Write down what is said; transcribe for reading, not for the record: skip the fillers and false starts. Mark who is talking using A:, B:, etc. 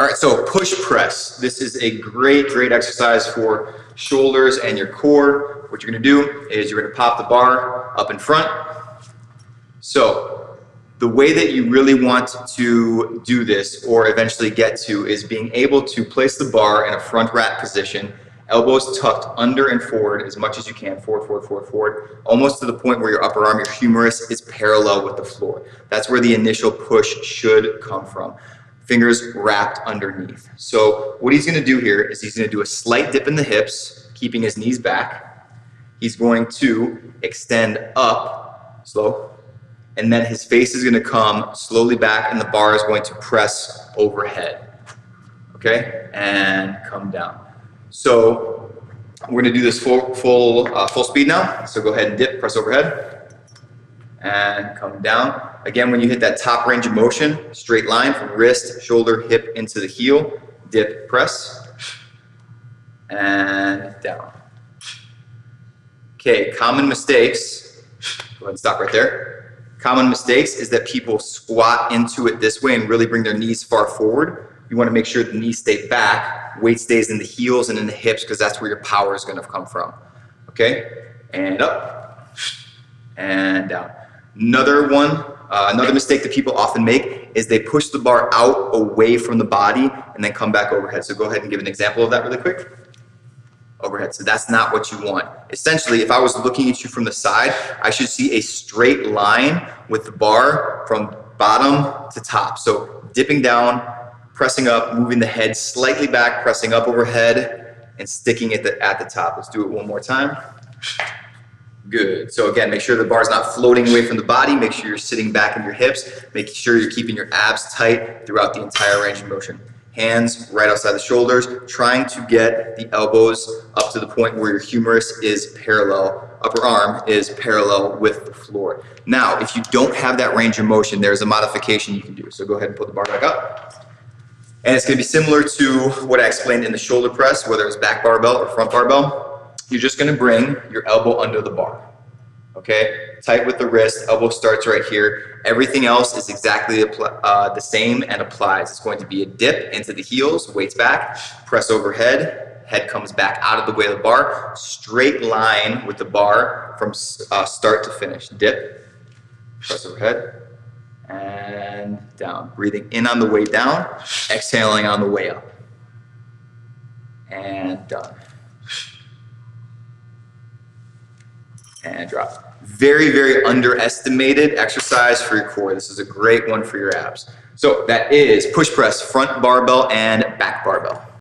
A: All right, so push press. This is a great exercise for shoulders and your core. What you're gonna do is you're gonna pop the bar up in front. So the way that you really want to do this or eventually get to is being able to place the bar in a front rack position, elbows tucked under and forward as much as you can, forward, almost to the point where your upper arm, your humerus, is parallel with the floor. That's where the initial push should come from. Fingers wrapped underneath. So what he's gonna do here is he's gonna do a slight dip in the hips, keeping his knees back. He's going to extend up, slow, and then his face is gonna come slowly back and the bar is going to press overhead. Okay, and come down. So we're gonna do this full speed now. So go ahead and dip, press overhead, and come down. Again, when you hit that top range of motion, straight line from wrist, shoulder, hip into the heel, dip, press, and down. Okay, common mistakes, go ahead and stop right there. Common mistakes is that people squat into it this way and really bring their knees far forward. You want to make sure the knees stay back, weight stays in the heels and in the hips because that's where your power is going to come from. Okay, and up, and down. Another mistake that people often make is they push the bar out away from the body and then come back overhead. So go ahead and give an example of that really quick. Overhead. So that's not what you want. Essentially, if I was looking at you from the side, I should see a straight line with the bar from bottom to top. So dipping down, pressing up, moving the head slightly back, pressing up overhead, and sticking it at the top. Let's do it one more time. Good. So again, make sure the bar is not floating away from the body. Make sure you're sitting back in your hips. Make sure you're keeping your abs tight throughout the entire range of motion. Hands right outside the shoulders, trying to get the elbows up to the point where your humerus is parallel, upper arm is parallel with the floor. Now, if you don't have that range of motion, there's a modification you can do. So go ahead and put the bar back up. And it's going to be similar to what I explained in the shoulder press, whether it's back barbell or front barbell. You're just going to bring your elbow under the bar. Okay, tight with the wrist, elbow starts right here. Everything else is exactly the same and applies. It's going to be a dip into the heels, weights back, press overhead, head comes back out of the way of the bar, straight line with the bar from start to finish. Dip, press overhead, and down. Breathing in on the way down, exhaling on the way up. And done. And drop. Very underestimated exercise for your core. This is a great one for your abs. So that is push press, front barbell and back barbell.